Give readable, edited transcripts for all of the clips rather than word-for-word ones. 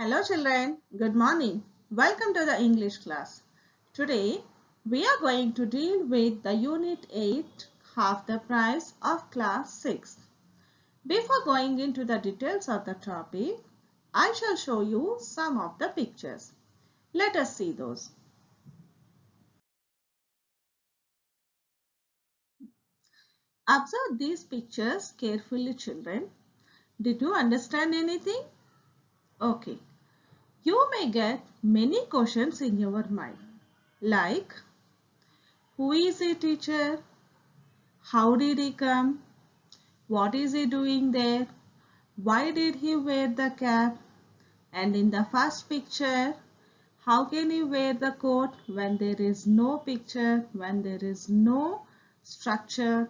Hello children, good morning. Welcome to the English class. Today we are going to deal with the Unit 8, half the price of class 6. Before going into the details of the topic, I shall show you some of the pictures. Let us see those. Observe these pictures carefully children. Did you understand anything? Okay. You may get many questions in your mind like who is a teacher? How did he come? What is he doing there? Why did he wear the cap? And in the first picture, how can he wear the coat when there is no picture, when there is no structure?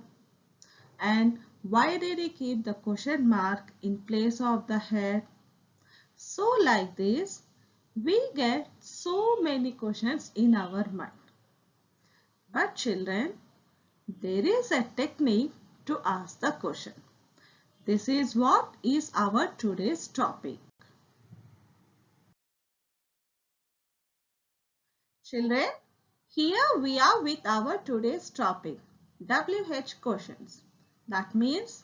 And why did he keep the question mark in place of the head? So like this, we get so many questions in our mind. But children, there is a technique to ask the question. This is what is our today's topic. Children, here we are with our today's topic, WH questions. That means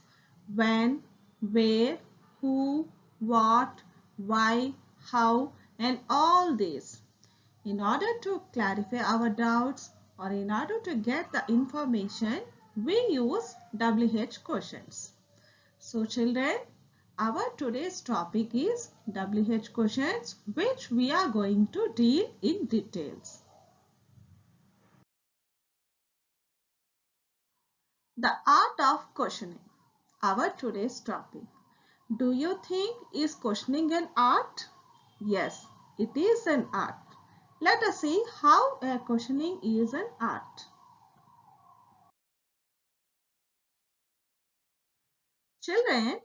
when, where, who, what, why, how and all these. In order to clarify our doubts or in order to get the information, we use WH questions. So children, our today's topic is WH questions, which we are going to deal in details. The art of questioning, our today's topic. Do you think is questioning an art? Yes, it is an art. Let us see how a questioning is an art. Children,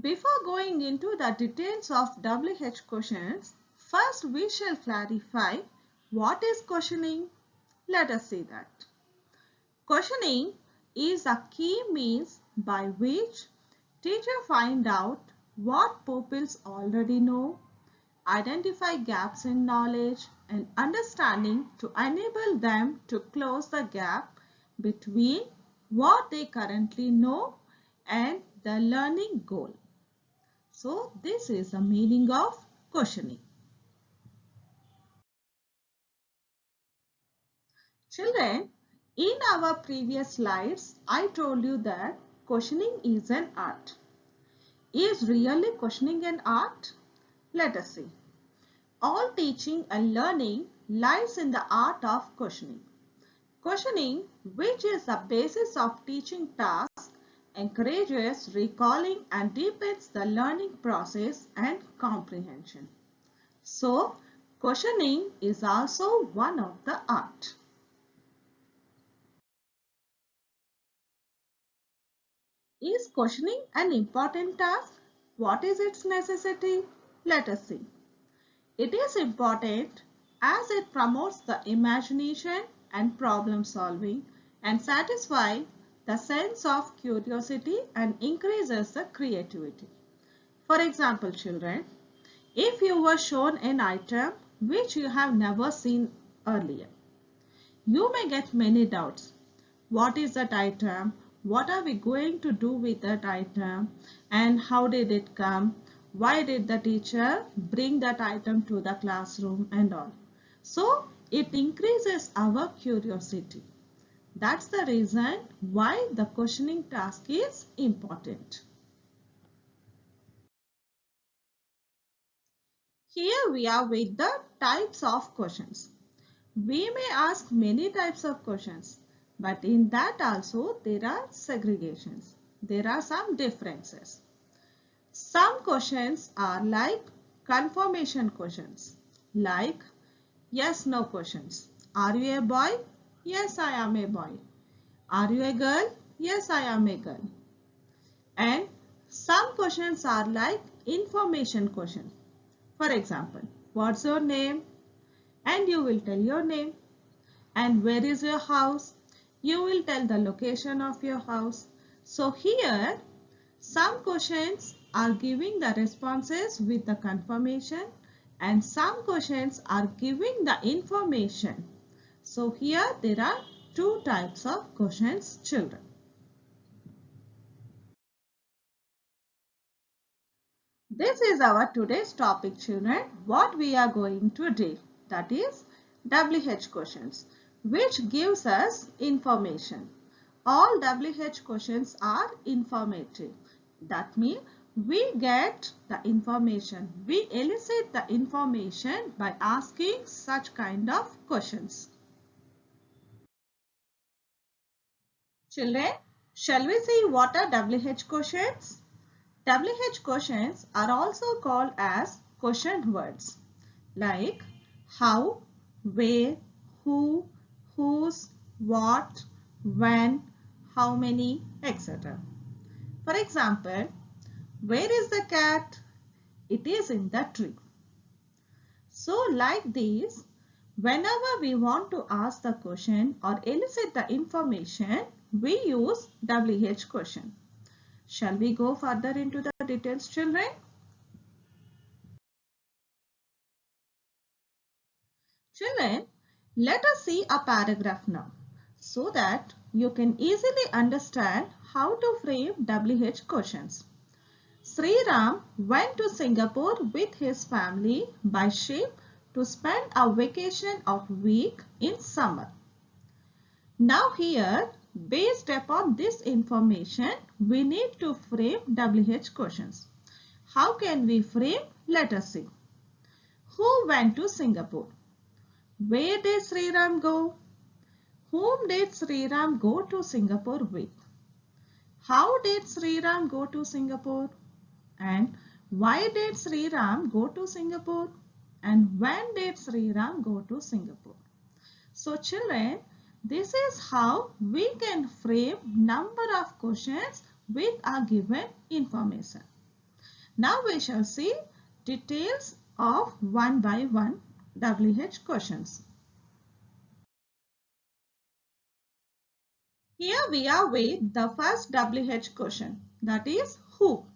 before going into the details of WH questions, first we shall clarify what is questioning. Let us see that. Questioning is a key means by which teacher find out what pupils already know, identify gaps in knowledge and understanding to enable them to close the gap between what they currently know and the learning goal. So this is the meaning of questioning. Children, in our previous slides, I told you that questioning is an art. Is really questioning an art? Let us see. All teaching and learning lies in the art of questioning. Questioning, which is the basis of teaching tasks, encourages recalling and deepens the learning process and comprehension. So, questioning is also one of the art. Is questioning an important task? What is its necessity? Let us see. It is important as it promotes the imagination and problem solving and satisfies the sense of curiosity and increases the creativity. For example, children, if you were shown an item which you have never seen earlier, you may get many doubts. What is that item? What are we going to do with that item? And how did it come? Why did the teacher bring that item to the classroom and all? So it increases our curiosity. That's the reason why the questioning task is important. Here we are with the types of questions. We may ask many types of questions, but in that also there are segregations. There are some differences. Some questions are like confirmation questions, like yes, no questions. Are you a boy? Yes, I am a boy. Are you a girl? Yes, I am a girl. And some questions are like information questions. For example, what's your name? And you will tell your name. And where is your house? You will tell the location of your house. So here some questions are giving the responses with the confirmation and some questions are giving the information. So here there are two types of questions, children. This is our today's topic, children. What we are going to do, that is WH questions, which gives us information. All WH questions are informative. That means we get the information. We elicit the information by asking such kind of questions. Children, shall we see what are WH questions? WH questions are also called as question words like how, where, who, whose, what, when, how many, etc. For example, where is the cat? It is in the tree. So like this, whenever we want to ask the question or elicit the information, we use WH question. Shall we go further into the details, children? Children, let us see a paragraph now so that you can easily understand how to frame WH questions. Sri Ram went to Singapore with his family by ship to spend a vacation of week in summer. Now here, based upon this information, we need to frame WH questions. How can we frame? Let us see. Who went to Singapore? Where did Sri Ram go? Whom did Sri Ram go to Singapore with? How did Sri Ram go to Singapore? And why did Sri Ram go to Singapore? And when did Sri Ram go to Singapore? So children, this is how we can frame number of questions with a given information. Now we shall see details of one by one WH questions. Here we are with the first WH question, that is who.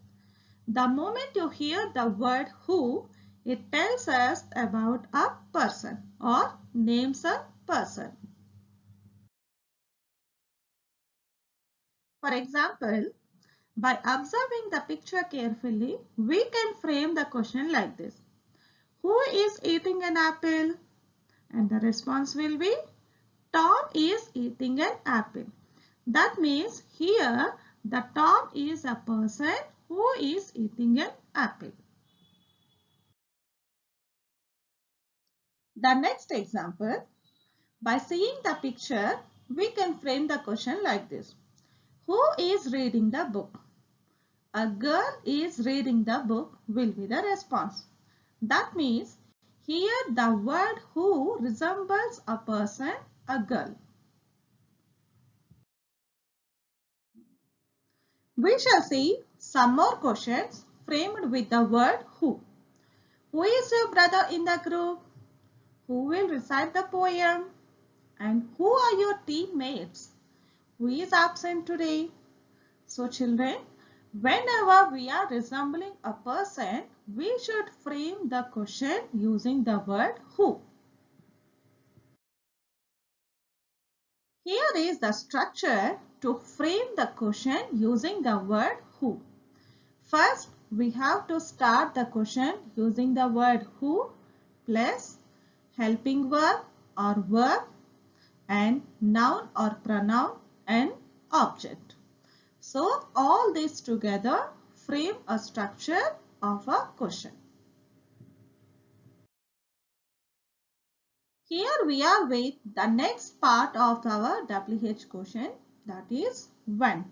The moment you hear the word who, it tells us about a person or names a person. For example, by observing the picture carefully, we can frame the question like this. Who is eating an apple? And the response will be Tom is eating an apple. That means here the Tom is a person who is eating an apple. The next example, by seeing the picture, we can frame the question like this. Who is reading the book? A girl is reading the book will be the response. That means here the word who resembles a person, a girl. We shall see some more questions framed with the word who. Who is your brother in the group? Who will recite the poem? And who are your teammates? Who is absent today? So children, whenever we are resembling a person, we should frame the question using the word who. Here is the structure to frame the question using the word who. First, we have to start the question using the word who plus helping verb or verb and noun or pronoun and object. So, all these together frame a structure of a question. Here we are with the next part of our WH question, that is when.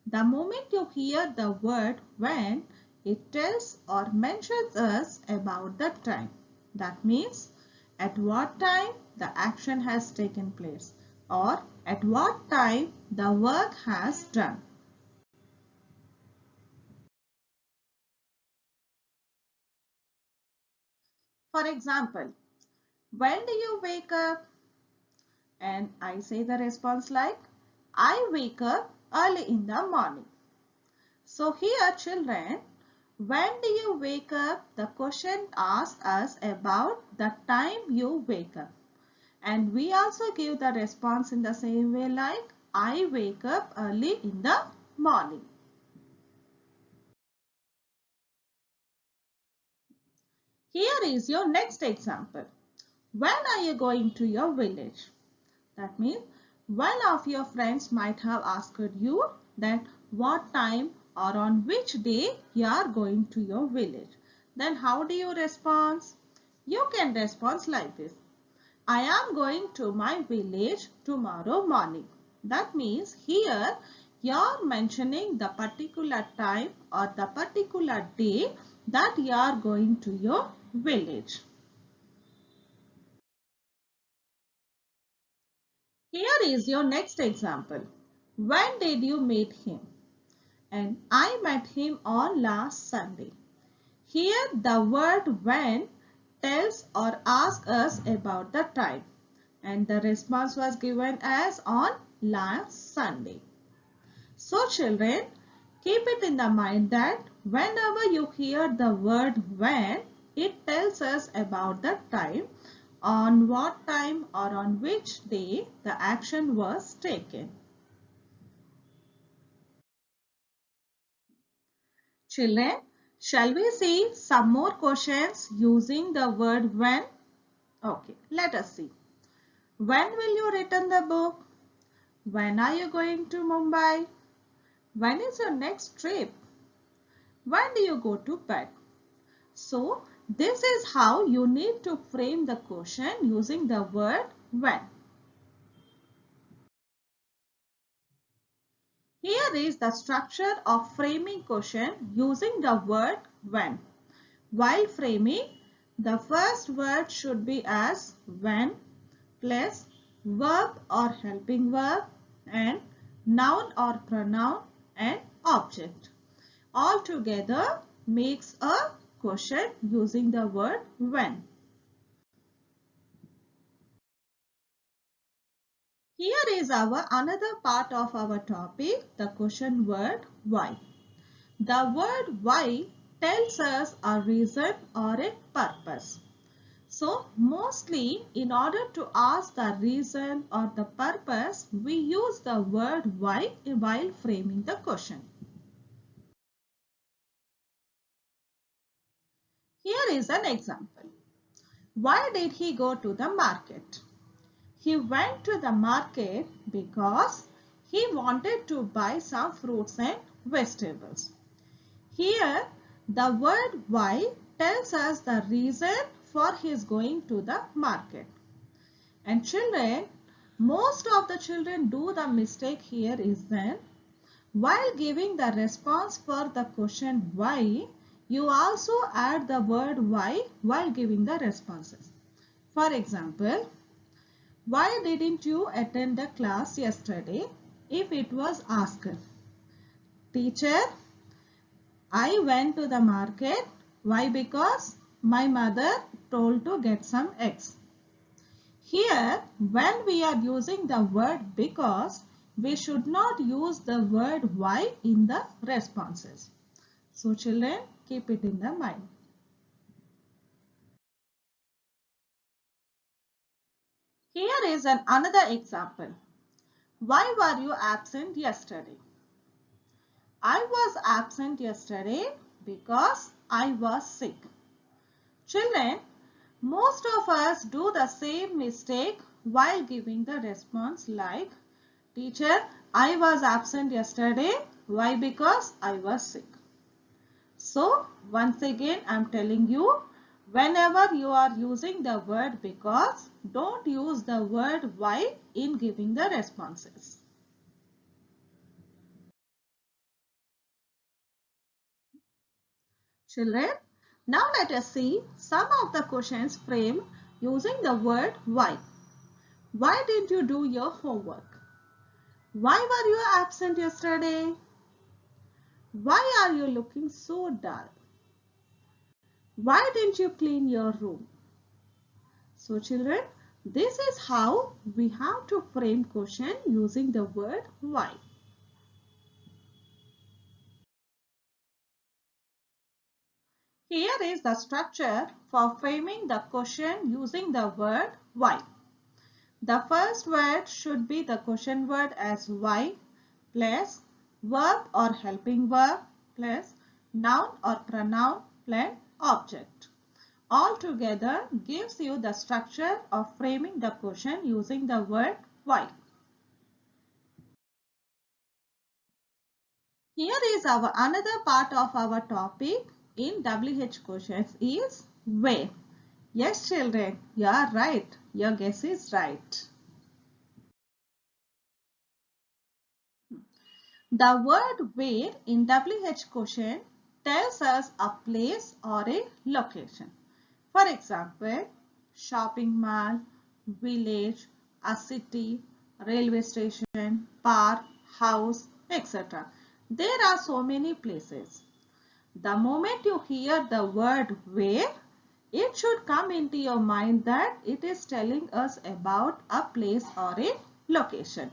The moment you hear the word when, it tells or mentions us about the time. That means at what time the action has taken place or at what time the work has done. For example, when do you wake up? And I say the response like, I wake up early in the morning. So here children, When do you wake up? The question asks us about the time you wake up. And we also give the response in the same way like I wake up early in the morning. Here is your next example. When are you going to your village? That means one of your friends might have asked you that what time or on which day you are going to your village. Then how do you respond? You can respond like this. I am going to my village tomorrow morning. That means here you are mentioning the particular time or the particular day that you are going to your village. Here is your next example. When did you meet him? And I met him on last Sunday. Here the word when tells or asks us about the time. And the response was given as on last Sunday. So children, keep it in the mind that whenever you hear the word when, it tells us about the time, on what time or on which day the action was taken. Children, shall we see some more questions using the word when? Okay, let us see. When will you return the book? When are you going to Mumbai? When is your next trip? When do you go to bed? So, this is how you need to frame the question using the word when. Here is the structure of framing question using the word when. While framing, the first word should be as when plus verb or helping verb and noun or pronoun and object. All together makes a question using the word when. Here is our another part of our topic, the question word why. The word why tells us a reason or a purpose. So mostly in order to ask the reason or the purpose, we use the word why while framing the question. Here is an example. Why did he go to the market? He went to the market because he wanted to buy some fruits and vegetables. Here, the word why tells us the reason for his going to the market. And children, most of the children do the mistake here is then, while giving the response for the question why, you also add the word why while giving the responses. For example, why didn't you attend the class yesterday? If it was asked, teacher, I went to the market. Why? Because my mother told to get some eggs. Here, when we are using the word because, we should not use the word why in the responses. So children, keep it in the mind. Here is another example. Why were you absent yesterday? I was absent yesterday because I was sick. Children, most of us do the same mistake while giving the response like, teacher, I was absent yesterday. Why? Because I was sick. So, once again, I am telling you, whenever you are using the word because, don't use the word why in giving the responses. Children, now let us see some of the questions framed using the word why. Why didn't you do your homework? Why were you absent yesterday? Why are you looking so dull? Why didn't you clean your room? So children, this is how we have to frame question using the word why. Here is the structure for framing the question using the word why. The first word should be the question word as why plus verb or helping verb plus noun or pronoun plus object. All together gives you the structure of framing the question using the word why. Here is our another part of our topic in WH questions is where. Yes children, you are right. Your guess is right. The word where in WH question tells us a place or a location. For example, shopping mall, village, a city, railway station, park, house, etc. There are so many places. The moment you hear the word where, it should come into your mind that it is telling us about a place or a location.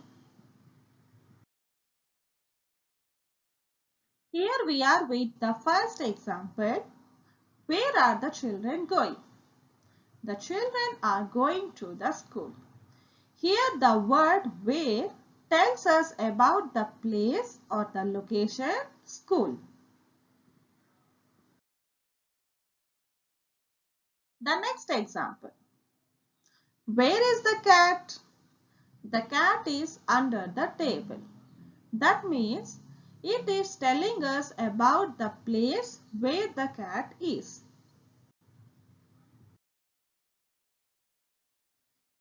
Here we are with the first example. Where are the children going? The children are going to the school. Here the word where tells us about the place or the location school. The next example. Where is the cat? The cat is under the table. That means it is telling us about the place where the cat is.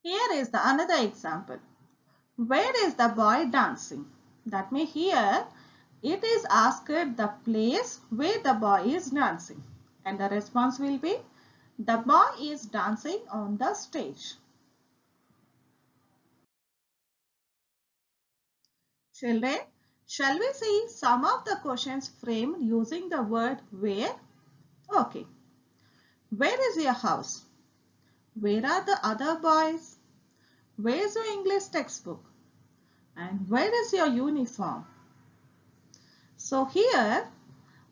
Here is the another example. Where is the boy dancing? That means here it is asked the place where the boy is dancing. And the response will be, the boy is dancing on the stage. Children, shall we see some of the questions framed using the word where? Okay. Where is your house? Where are the other boys? Where is your English textbook? And where is your uniform? So here,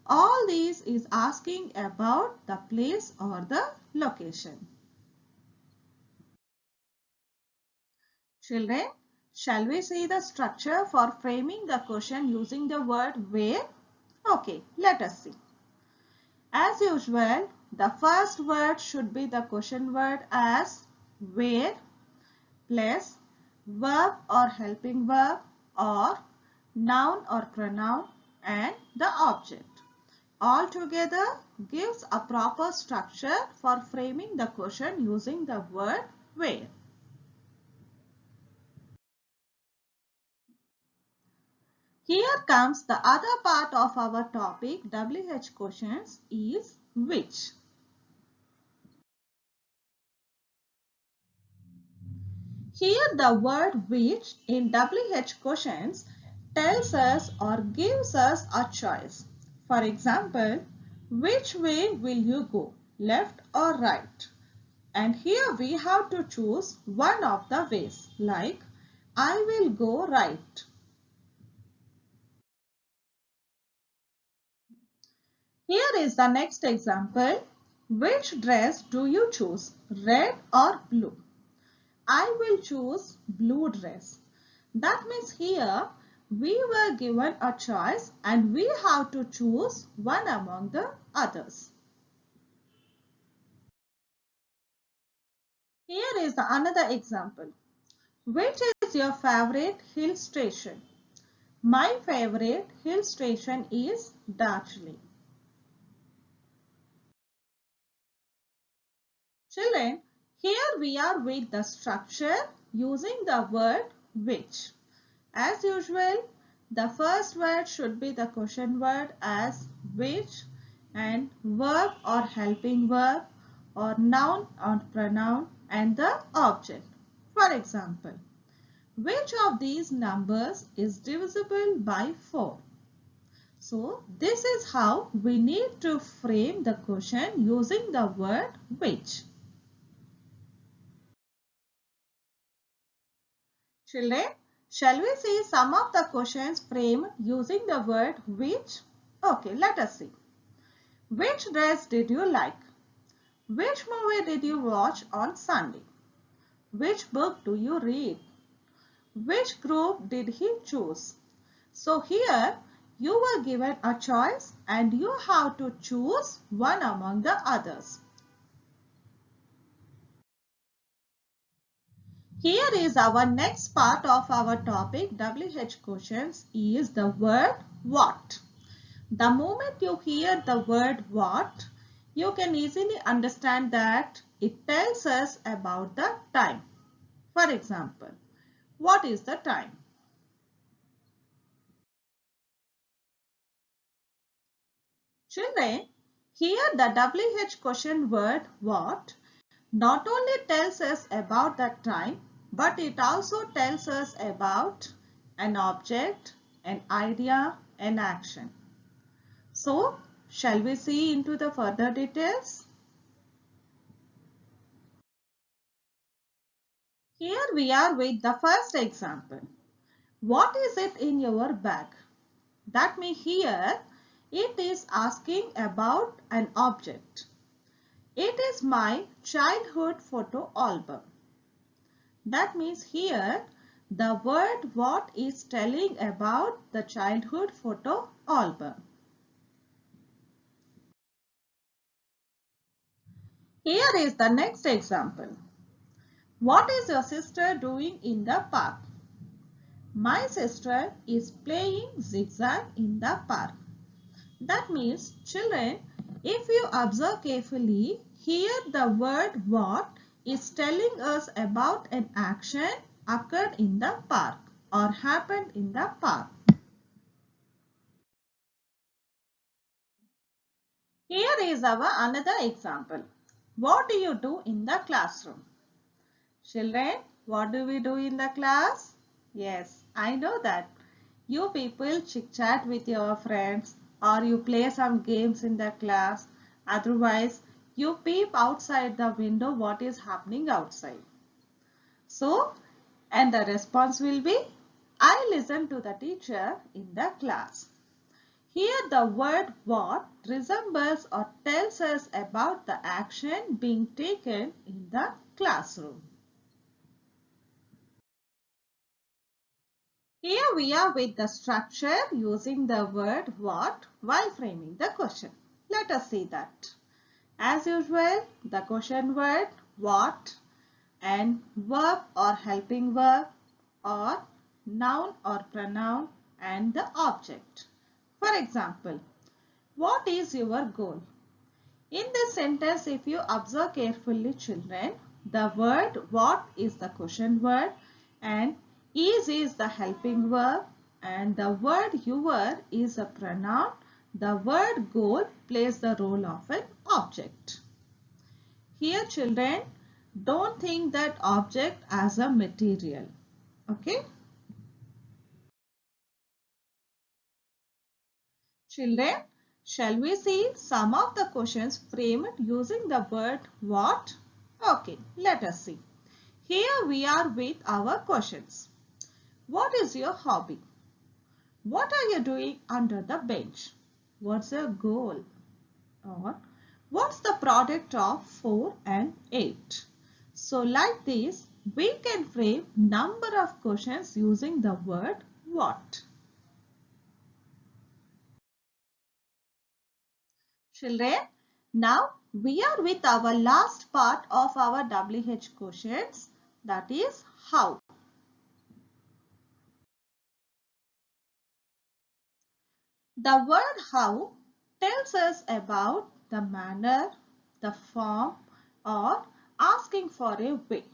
all these is asking about the place or the location. Children, shall we see the structure for framing the question using the word where? Okay, let us see. As usual, the first word should be the question word as where plus verb or helping verb or noun or pronoun and the object. All together gives a proper structure for framing the question using the word where. Here comes the other part of our topic WH questions is which. Here the word which in WH questions tells us or gives us a choice. For example, which way will you go, left or right? And here we have to choose one of the ways like I will go right. Here is the next example. Which dress do you choose, red or blue? I will choose blue dress. That means here we were given a choice and we have to choose one among the others. Here is another example. Which is your favorite hill station? My favorite hill station is Darjeeling. Children, here we are with the structure using the word which. As usual, the first word should be the question word as which and verb or helping verb or noun or pronoun and the object. For example, which of these numbers is divisible by 4? So, this is how we need to frame the question using the word which. Children, shall we see some of the questions framed using the word which? Okay, let us see. Which dress did you like? Which movie did you watch on Sunday? Which book do you read? Which group did he choose? So here you were given a choice and you have to choose one among the others. Here is our next part of our topic WH questions is the word what. The moment you hear the word what, you can easily understand that it tells us about the time. For example, what is the time? Children, here the WH question word what not only tells us about the time, but it also tells us about an object, an idea, an action. So, shall we see into the further details? Here we are with the first example. What is it in your bag? That means here it is asking about an object. It is my childhood photo album. That means here the word what is telling about the childhood photo album. Here is the next example. What is your sister doing in the park? My sister is playing zigzag in the park. That means, children, if you observe carefully, here the word what is telling us about an action occurred in the park or happened in the park. Here is our another example. What do you do in the classroom? Children, what do we do in the class? Yes, I know that. You people chit chat with your friends or you play some games in the class. Otherwise, you peep outside the window what is happening outside. So, and the response will be, I listen to the teacher in the class. Here the word what resembles or tells us about the action being taken in the classroom. Here we are with the structure using the word what while framing the question. Let us see that. As usual, the question word what and verb or helping verb or noun or pronoun and the object. For example, what is your goal? In this sentence, if you observe carefully, children, the word what is the question word and is the helping verb and the word your is a pronoun. The word goal plays the role of an object. Here, children, don't think that object as a material. Okay? Children, shall we see some of the questions framed using the word what? Okay, let us see. Here we are with our questions. What is your hobby? What are you doing under the bench? What's your goal? Or what's the product of 4 and 8? So like this, we can frame number of questions using the word what. Children, now we are with our last part of our WH questions, that is how. The word how tells us about the manner, the form or asking for a way.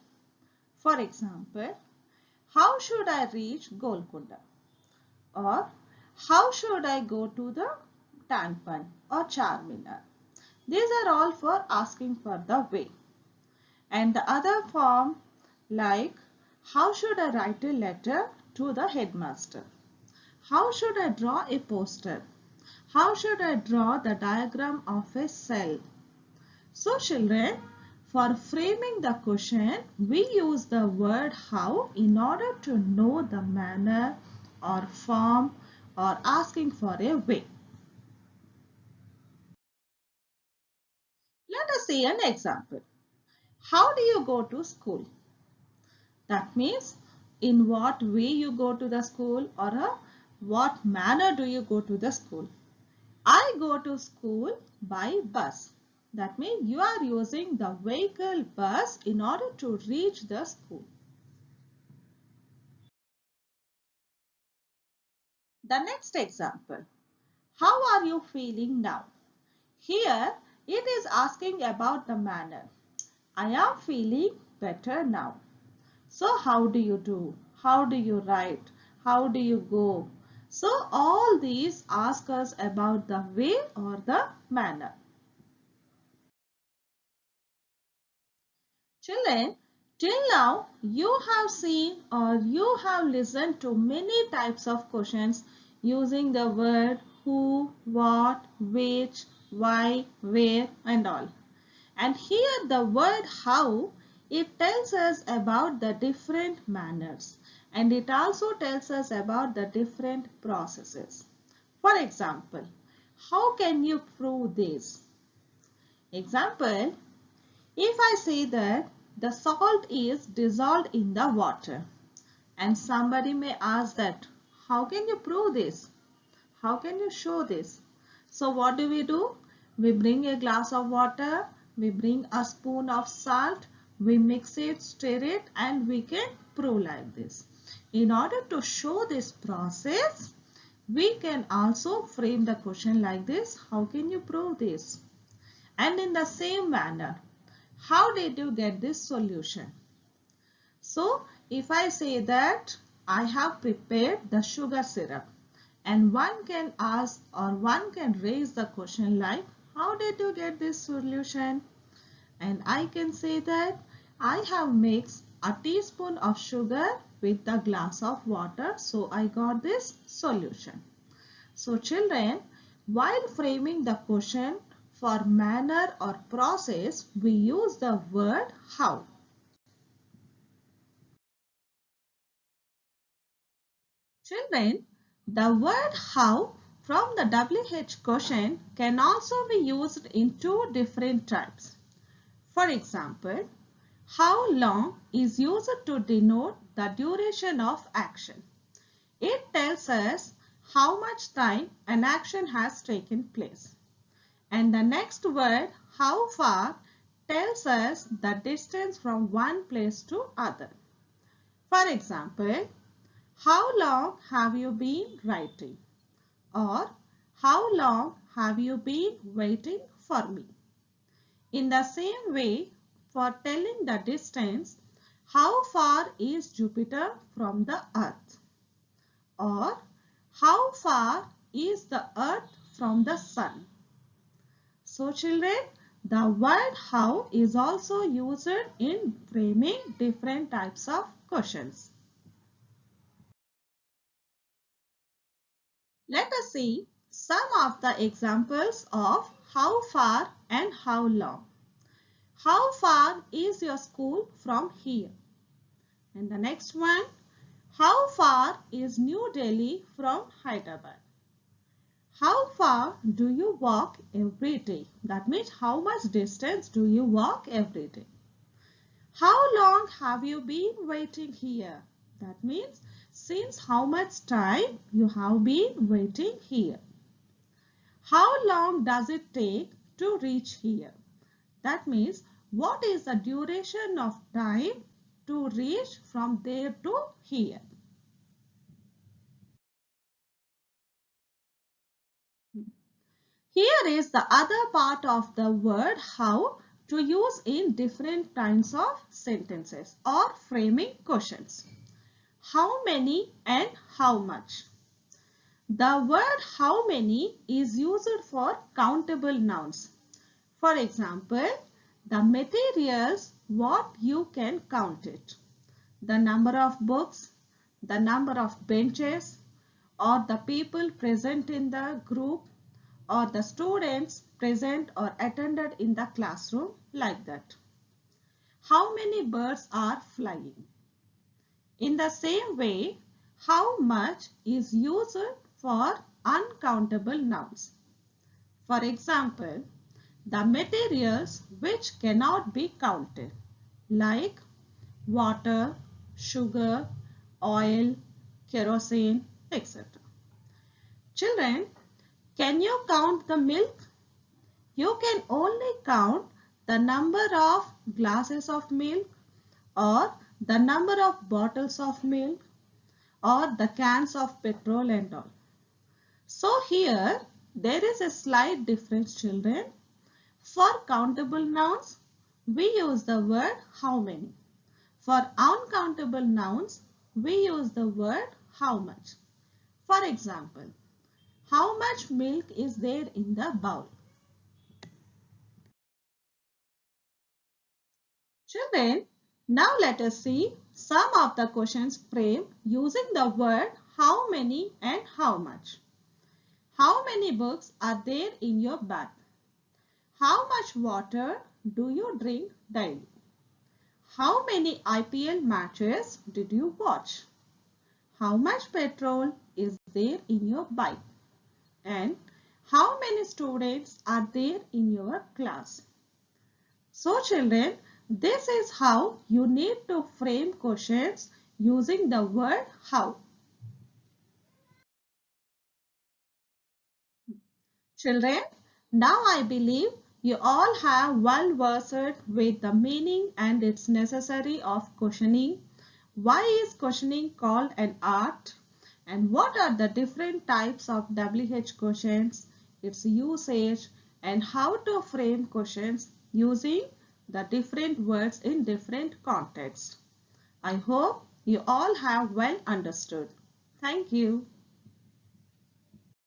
For example, how should I reach Golconda? Or how should I go to the Tanpan or Charminar? These are all for asking for the way. And the other form like how should I write a letter to the headmaster? How should I draw a poster? How should I draw the diagram of a cell? So children, for framing the question, we use the word how in order to know the manner or form or asking for a way. us see an example. How do you go to school? That means in what way you go to the school, or what manner do you go to the school. I go to school by bus. That means you are using the vehicle bus in order to reach the school. The next example. How are you feeling now? Here it is asking about the manner. I am feeling better now. So how do you do? How do you write? How do you go? So all these ask us about the way or the manner. Children, till now you have seen or you have listened to many types of questions using the word who, what, which, why, where and all. And here the word how, it tells us about the different manners, and it also tells us about the different processes. For example, how can you prove this? Example, if I say that the salt is dissolved in the water, and somebody may ask that, how can you prove this? How can you show this? So what do? We bring a glass of water, we bring a spoon of salt, we mix it, stir it, and we can prove like this. In order to show this process, we can also frame the question like this. How can you prove this? And in the same manner, how did you get this solution? So if I say that I have prepared the sugar syrup, and one can ask or one can raise the question like, how did you get this solution? And I can say that I have mixed a teaspoon of sugar with the glass of water, so I got this solution. So children, while framing the question for manner or process, we use the word how. Children, the word how from the WH question can also be used in two different types. For example, how long is used to denote the duration of action. It tells us how much time an action has taken place. And the next word, how far, tells us the distance from one place to other. For example, how long have you been writing? Or how long have you been waiting for me? In the same way, for telling the distance, how far is Jupiter from the Earth? Or how far is the Earth from the Sun? So children, the word how is also used in framing different types of questions. Let us see some of the examples of how far and how long. How far is your school from here? And the next one, how far is New Delhi from Hyderabad? How far do you walk every day? That means how much distance do you walk every day? How long have you been waiting here? That means since how much time you have been waiting here. How long does it take to reach here? That means what is the duration of time to reach from there to here? Here is the other part of the word how to use in different kinds of sentences or framing questions. How many and how much? The word how many is used for countable nouns. For example, the materials, what you can count it. The number of books, the number of benches, or the people present in the group, or the students present or attended in the classroom, like that. How many birds are flying? In the same way, how much is used for uncountable nouns. For example, the materials which cannot be counted, like water, sugar, oil, kerosene, etc. Children, can you count the milk? You can only count the number of glasses of milk or the number of bottles of milk or the cans of petrol and all. So here there is a slight difference, children. For countable nouns, we use the word how many. For uncountable nouns, we use the word how much. For example, how much milk is there in the bowl? Children, now let us see some of the questions framed using the word how many and how much. How many books are there in your bag? How much water do you drink daily? How many IPL matches did you watch? How much petrol is there in your bike? And how many students are there in your class? So children, this is how you need to frame questions using the word how. Children, now I believe you all have well versed with the meaning and its necessary of questioning. Why is questioning called an art? And what are the different types of WH questions, its usage, and how to frame questions using the different words in different contexts. I hope you all have well understood. Thank you.